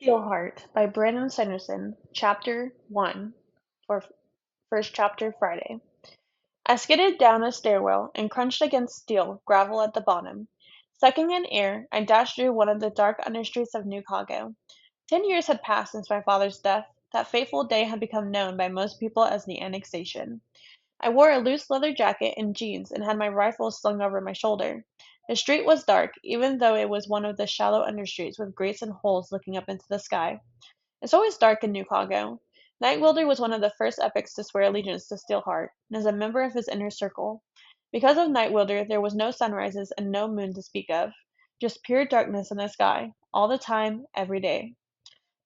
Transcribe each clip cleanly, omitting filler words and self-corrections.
Steelheart by Brandon Sanderson, Chapter 1, for First Chapter Friday. I skidded down a stairwell and crunched against steel gravel at the bottom. Sucking in air, I dashed through one of the dark understreets of New Chicago. 10 years had passed since my father's death. That fateful day had become known by most people as the annexation. I wore a loose leather jacket and jeans and had my rifle slung over my shoulder. The street was dark, even though it was one of the shallow understreets with grates and holes looking up into the sky. It's always dark in New Congo. Nightwilder was one of the first epics to swear allegiance to Steelheart, and is a member of his inner circle. Because of Nightwilder, there was no sunrises and no moon to speak of, just pure darkness in the sky, all the time, every day.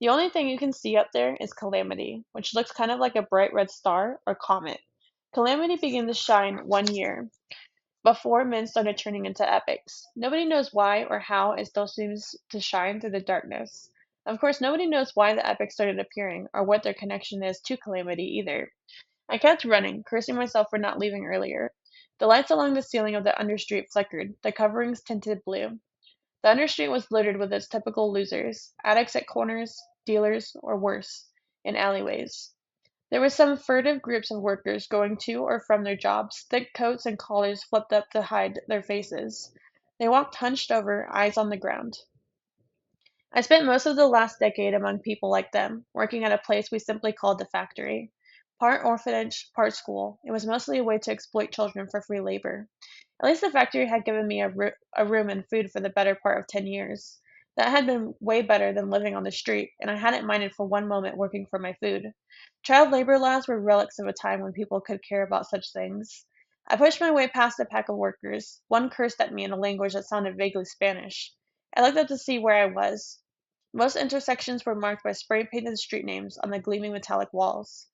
The only thing you can see up there is Calamity, which looks kind of like a bright red star or comet. Calamity began to shine one year, before men started turning into epics. Nobody knows why or how it still seems to shine through the darkness. Of course, nobody knows why the epics started appearing or what their connection is to Calamity either. I kept running, cursing myself for not leaving earlier. The lights along the ceiling of the understreet flickered, the coverings tinted blue. The understreet was littered with its typical losers, addicts at corners, dealers, or worse, in alleyways. There were some furtive groups of workers going to or from their jobs, thick coats and collars flipped up to hide their faces. They walked hunched over, eyes on the ground. I spent most of the last decade among people like them, working at a place we simply called the factory. Part orphanage, part school, it was mostly a way to exploit children for free labor. At least the factory had given me a room and food for the better part of 10 years. That had been way better than living on the street, and I hadn't minded for one moment working for my food. Child labor laws were relics of a time when people could care about such things. I pushed my way past a pack of workers. One cursed at me in a language that sounded vaguely Spanish. I looked up to see where I was. Most intersections were marked by spray-painted street names on the gleaming metallic walls.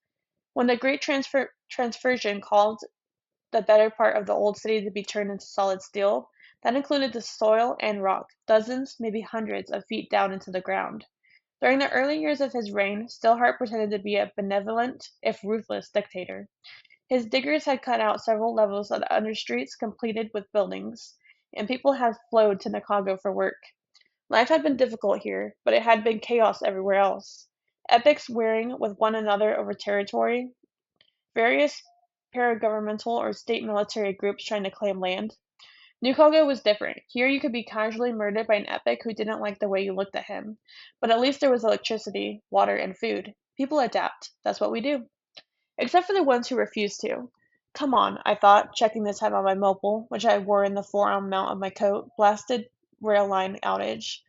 When the Great Transfusion called the better part of the old city to be turned into solid steel, that included the soil and rock, dozens, maybe hundreds of feet down into the ground. During the early years of his reign, Stillheart pretended to be a benevolent, if ruthless, dictator. His diggers had cut out several levels of the understreets completed with buildings, and people had flowed to Chicago for work. Life had been difficult here, but it had been chaos everywhere else. Epics warring with one another over territory, various paragovernmental or state military groups trying to claim land. New Congo was different. Here you could be casually murdered by an epic who didn't like the way you looked at him. But at least there was electricity, water, and food. People adapt. That's what we do. Except for the ones who refused to. Come on, I thought, checking the time on my mobile, which I wore in the forearm mount of my coat. Blasted rail line outage.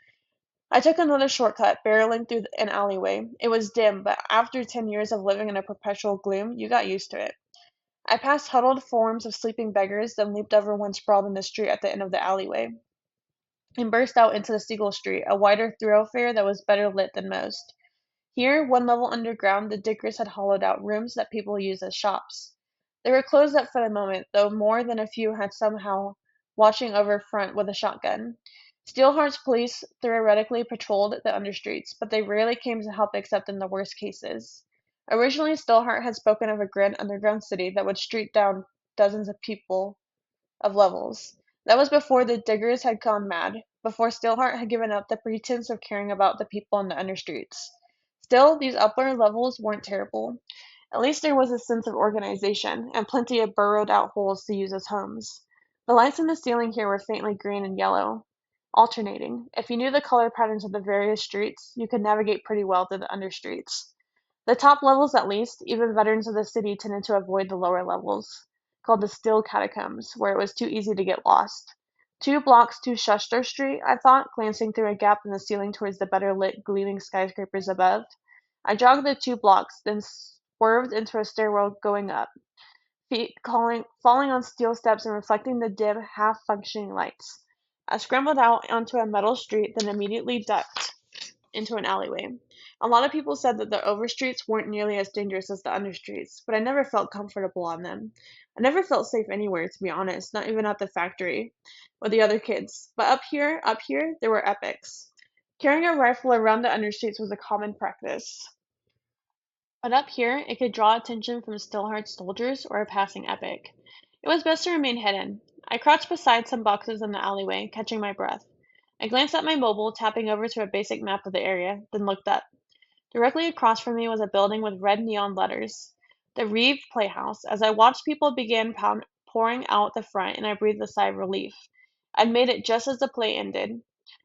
I took another shortcut, barreling through an alleyway. It was dim, but after 10 years of living in a perpetual gloom, you got used to it. I passed huddled forms of sleeping beggars, then leaped over one sprawled in the street at the end of the alleyway, and burst out into the Seagull Street, a wider thoroughfare that was better lit than most. Here, one level underground, the diggers had hollowed out rooms that people used as shops. They were closed up for the moment, though more than a few had somehow watching over front with a shotgun. Steelheart's police theoretically patrolled the understreets, but they rarely came to help except in the worst cases. Originally, Steelheart had spoken of a grand underground city that would street down dozens of people of levels. That was before the diggers had gone mad, before Steelheart had given up the pretense of caring about the people in the understreets. Still, these upper levels weren't terrible. At least there was a sense of organization, and plenty of burrowed out holes to use as homes. The lights in the ceiling here were faintly green and yellow, alternating. If you knew the color patterns of the various streets, you could navigate pretty well through the understreets. The top levels, at least, even veterans of the city tended to avoid the lower levels, called the Still Catacombs, where it was too easy to get lost. 2 blocks to Schuster Street, I thought, glancing through a gap in the ceiling towards the better lit, gleaming skyscrapers above. I jogged the 2 blocks, then swerved into a stairwell going up, feet falling on steel steps and reflecting the dim, half-functioning lights. I scrambled out onto a metal street, then immediately ducked into an alleyway. A lot of people said that the overstreets weren't nearly as dangerous as the understreets, but I never felt comfortable on them. I never felt safe anywhere, to be honest, not even at the factory with the other kids. But up here, there were epics. Carrying a rifle around the understreets was a common practice. But up here, it could draw attention from Stillheart's soldiers or a passing epic. It was best to remain hidden. I crouched beside some boxes in the alleyway, catching my breath. I glanced at my mobile, tapping over to a basic map of the area, then looked up. Directly across from me was a building with red neon letters, the Reeve Playhouse. As I watched, people began pouring out the front, and I breathed a sigh of relief. I'd made it just as the play ended.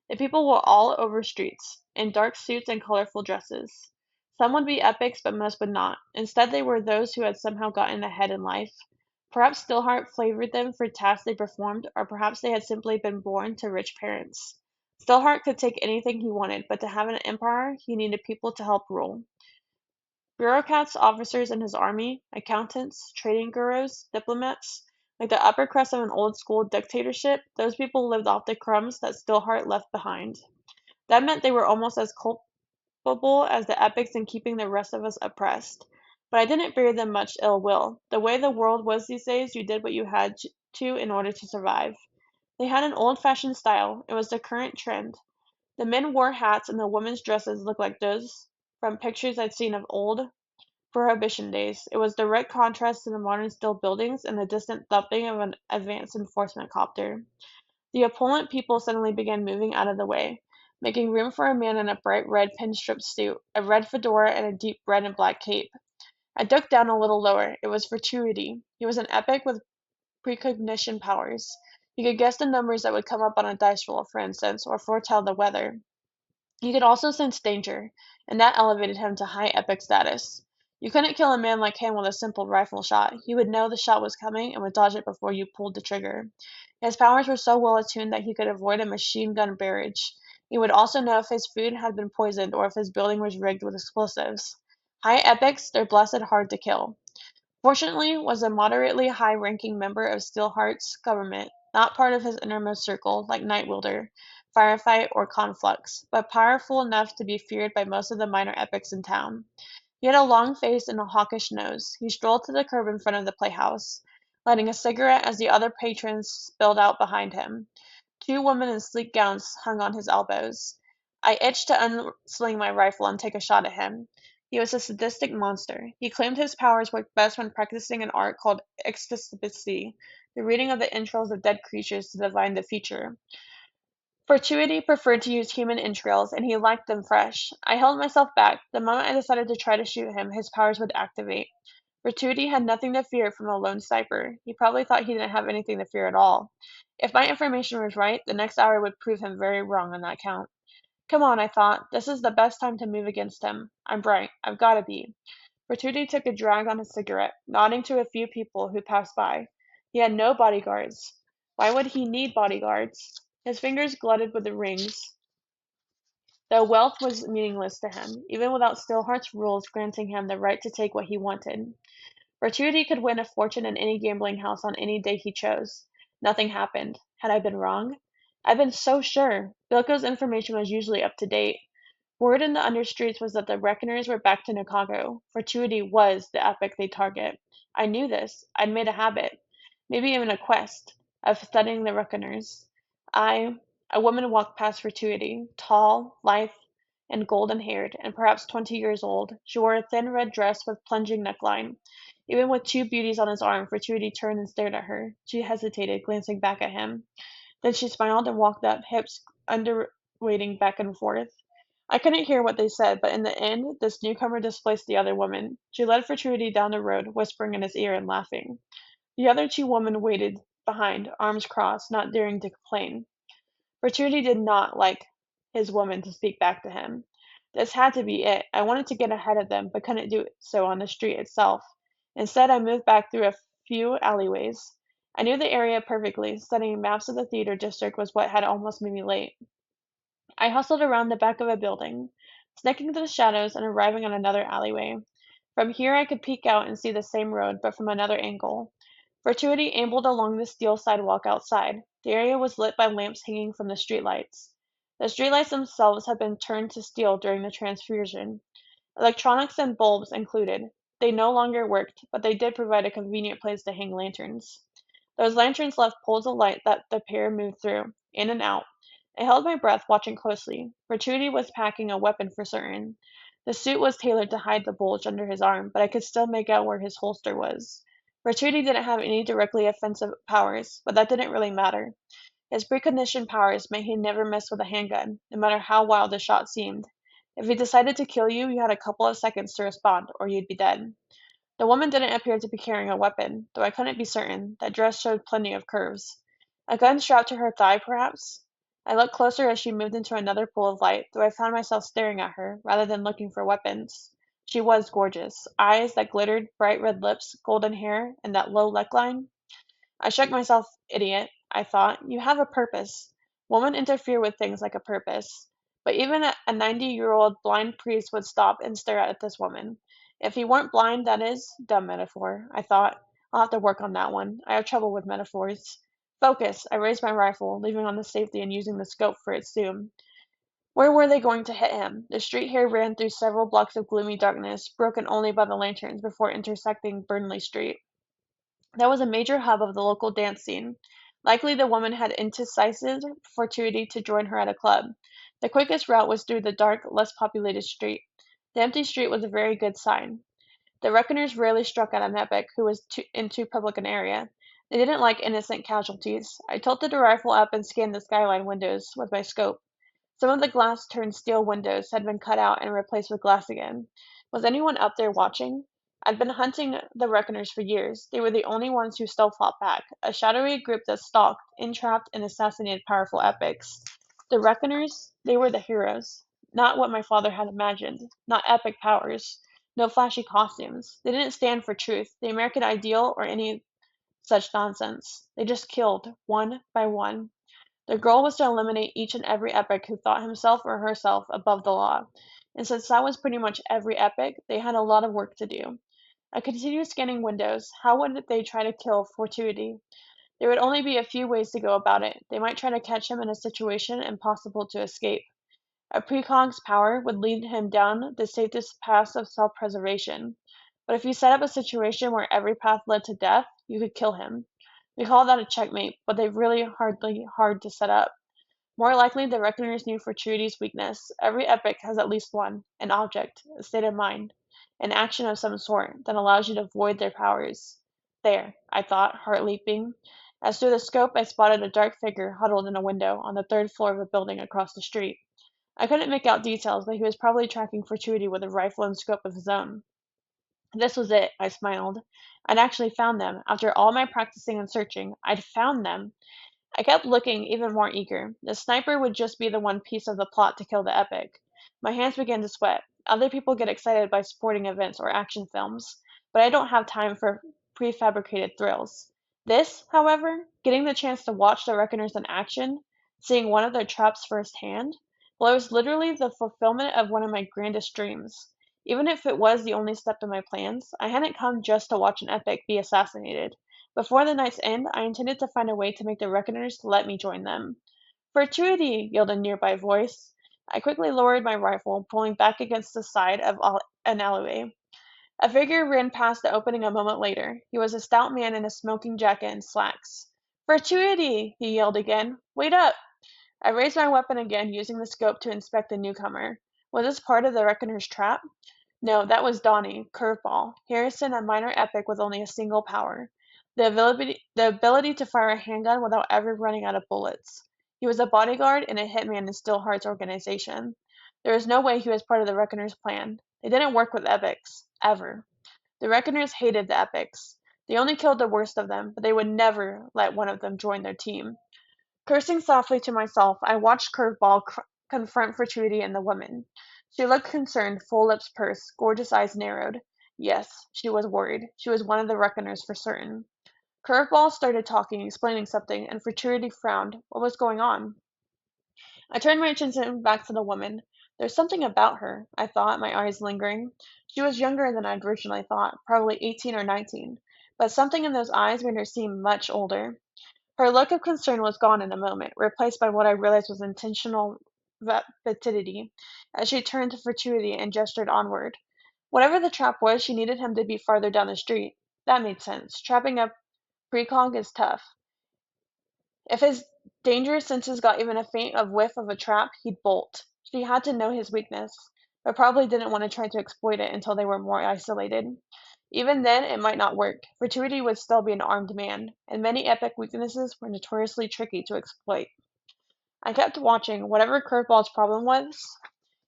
The people were all over streets, in dark suits and colorful dresses. Some would be epics, but most would not. Instead, they were those who had somehow gotten ahead in life. Perhaps Stillheart favored them for tasks they performed, or perhaps they had simply been born to rich parents. Stillheart could take anything he wanted, but to have an empire, he needed people to help rule. Bureaucrats, officers in his army, accountants, trading gurus, diplomats, like the upper crust of an old school dictatorship, those people lived off the crumbs that Stillheart left behind. That meant they were almost as culpable as the epics in keeping the rest of us oppressed. But I didn't bear them much ill will. The way the world was these days, you did what you had to in order to survive. They had an old fashioned style. It was the current trend. The men wore hats and the women's dresses looked like those from pictures I'd seen of old Prohibition days. It was direct contrast to the modern steel buildings and the distant thumping of an advanced enforcement copter. The opulent people suddenly began moving out of the way, making room for a man in a bright red pinstripe suit, a red fedora, and a deep red and black cape. I ducked down a little lower. It was Fortuity. He was an epic with precognition powers. He could guess the numbers that would come up on a dice roll, for instance, or foretell the weather. He could also sense danger, and that elevated him to high epic status. You couldn't kill a man like him with a simple rifle shot. He would know the shot was coming and would dodge it before you pulled the trigger. His powers were so well attuned that he could avoid a machine gun barrage. He would also know if his food had been poisoned or if his building was rigged with explosives. High epics, they're blessed hard to kill. Fortunately, was a moderately high-ranking member of Steelheart's government, not part of his innermost circle like Nightwilder, Firefight, or Conflux, but powerful enough to be feared by most of the minor epics in town. He had a long face and a hawkish nose. He strolled to the curb in front of the playhouse, lighting a cigarette as the other patrons spilled out behind him. Two women in sleek gowns hung on his elbows. I itched to unsling my rifle and take a shot at him. He was a sadistic monster. He claimed his powers worked best when practicing an art called ecstacy, the reading of the entrails of dead creatures to divine the future. Fortuity preferred to use human entrails, and he liked them fresh. I held myself back. The moment I decided to try to shoot him, his powers would activate. Fortuity had nothing to fear from a lone sniper. He probably thought he didn't have anything to fear at all. If my information was right, the next hour would prove him very wrong on that count. Come on, I thought. This is the best time to move against him. I'm bright. I've got to be. Fortuity took a drag on his cigarette, nodding to a few people who passed by. He had no bodyguards. Why would he need bodyguards? His fingers glutted with the rings, though wealth was meaningless to him, even without Stillheart's rules granting him the right to take what he wanted. Fortuity could win a fortune in any gambling house on any day he chose. Nothing happened. Had I been wrong? I'd been so sure. Bilko's information was usually up to date. Word in the understreets was that the Reckoners were back to Nikago. Fortuity was the epic they target. I knew this. I'd made a habit, maybe even a quest, of studying the Reckoners. I, a woman walked past Fortuity, tall, lithe, and golden haired, and perhaps 20 years old. She wore a thin red dress with plunging neckline. Even with two beauties on his arm, Fortuity turned and stared at her. She hesitated, glancing back at him. Then she smiled and walked up, hips underweighting back and forth. I couldn't hear what they said, but in the end, this newcomer displaced the other woman. She led Fortuity down the road, whispering in his ear and laughing. The other two women waited behind, arms crossed, not daring to complain. Fortuity did not like his woman to speak back to him. This had to be it. I wanted to get ahead of them, but couldn't do so on the street itself. Instead, I moved back through a few alleyways. I knew the area perfectly. Studying maps of the theater district was what had almost made me late. I hustled around the back of a building, sneaking through the shadows and arriving on another alleyway. From here I could peek out and see the same road, but from another angle. Fortuity ambled along the steel sidewalk outside. The area was lit by lamps hanging from the streetlights. The streetlights themselves had been turned to steel during the transfusion, electronics and bulbs included. They no longer worked, but they did provide a convenient place to hang lanterns. Those lanterns left pools of light that the pair moved through, in and out. I held my breath, watching closely. Fortuity was packing a weapon for certain. The suit was tailored to hide the bulge under his arm, but I could still make out where his holster was. Fortuity didn't have any directly offensive powers, but that didn't really matter. His precognition powers meant he never messed with a handgun, no matter how wild the shot seemed. If he decided to kill you, you had a couple of seconds to respond, or you'd be dead. The woman didn't appear to be carrying a weapon, though I couldn't be certain. That dress showed plenty of curves. A gun strapped to her thigh, perhaps? I looked closer as she moved into another pool of light, though I found myself staring at her, rather than looking for weapons. She was gorgeous. Eyes that glittered, bright red lips, golden hair, and that low neckline. I shook myself. Idiot, I thought. You have a purpose. Women interfere with things like a purpose. But even a 90-year-old blind priest would stop and stare at this woman. If he weren't blind, that is. Dumb metaphor, I thought. I'll have to work on that one. I have trouble with metaphors. Focus. I raised my rifle, leaving on the safety and using the scope for its zoom. Where were they going to hit him? The street here ran through several blocks of gloomy darkness, broken only by the lanterns before intersecting Burnley Street. That was a major hub of the local dance scene. Likely the woman had incited Fortuity to join her at a club. The quickest route was through the dark, less populated street. The empty street was a very good sign. The reckoners rarely struck at an epic who was in too public an area. They didn't like innocent casualties. I tilted the rifle up and scanned the skyline windows with my scope. Some of the glass-turned steel windows had been cut out and replaced with glass again. Was anyone up there watching? I'd been hunting the Reckoners for years. They were the only ones who still fought back, a shadowy group that stalked, entrapped, and assassinated powerful epics. The Reckoners, they were the heroes. Not what my father had imagined. Not epic powers. No flashy costumes. They didn't stand for truth, the American ideal, or any such nonsense. They just killed, one by one. Their goal was to eliminate each and every epic who thought himself or herself above the law, and since that was pretty much every epic, they had a lot of work to do. I continued scanning windows. How would they try to kill Fortuity? There would only be a few ways to go about it. They might try to catch him in a situation impossible to escape. A precog's power would lead him down the safest path of self-preservation. But if you set up a situation where every path led to death, you could kill him. We call that a checkmate, but they're really hard to set up. More likely, the Reckoners knew Fortuity's weakness. Every epic has at least one, an object, a state of mind, an action of some sort that allows you to void their powers. There, I thought, heart leaping. As through the scope I spotted a dark figure huddled in a window on the third floor of a building across the street. I couldn't make out details, but he was probably tracking Fortuity with a rifle and scope of his own. This was it, I smiled. I'd actually found them. After all my practicing and searching, I'd found them. I kept looking, even more eager. The sniper would just be the one piece of the plot to kill the epic. My hands began to sweat. Other people get excited by sporting events or action films, but I don't have time for prefabricated thrills. This, however, getting the chance to watch the Reckoners in action, seeing one of their traps firsthand, well, it was literally the fulfillment of one of my grandest dreams. Even if it was the only step in my plans, I hadn't come just to watch an epic be assassinated. Before the night's end, I intended to find a way to make the Reckoners let me join them. Fortuity! Yelled a nearby voice. I quickly lowered my rifle, pulling back against the side of an alleyway. A figure ran past the opening a moment later. He was a stout man in a smoking jacket and slacks. Fortuity! He yelled again. Wait up! I raised my weapon again, using the scope to inspect the newcomer. Was this part of the Reckoner's trap? No, that was Donnie, Curveball, Harrison, a minor epic with only a single power. The ability to fire a handgun without ever running out of bullets. He was a bodyguard and a hitman in Steelheart's organization. There was no way he was part of the Reckoner's plan. They didn't work with epics. Ever. The Reckoners hated the epics. They only killed the worst of them, but they would never let one of them join their team. Cursing softly to myself, I watched Curveball confront Fortuity and the woman. She looked concerned, full lips pursed, gorgeous eyes narrowed. Yes, she was worried. She was one of the Reckoners for certain. Curveball started talking, explaining something, and Fortuity frowned. What was going on? I turned my attention back to the woman. There's something about her, I thought, my eyes lingering. She was younger than I'd originally thought, probably 18 or 19, but something in those eyes made her seem much older. Her look of concern was gone in a moment, replaced by what I realized was intentional vapidity, as she turned to Fortuity and gestured onward. Whatever the trap was, she needed him to be farther down the street. That made sense. Trapping a precog is tough. If his dangerous senses got even a faint of whiff of a trap, he'd bolt. She had to know his weakness, but probably didn't want to try to exploit it until they were more isolated. Even then, it might not work. Fortuity would still be an armed man, and many epic weaknesses were notoriously tricky to exploit. I kept watching. Whatever Curveball's problem was,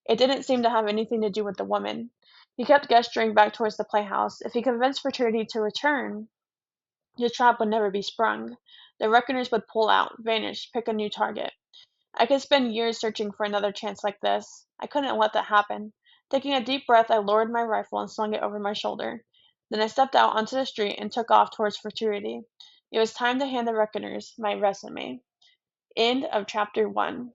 it didn't seem to have anything to do with the woman. He kept gesturing back towards the playhouse. If he convinced Fortuity to return, the trap would never be sprung. The reckoners would pull out, vanish, pick a new target. I could spend years searching for another chance like this. I couldn't let that happen. Taking a deep breath, I lowered my rifle and slung it over my shoulder. Then I stepped out onto the street and took off towards Futurity. It was time to hand the reckoners my resume. End of chapter 1.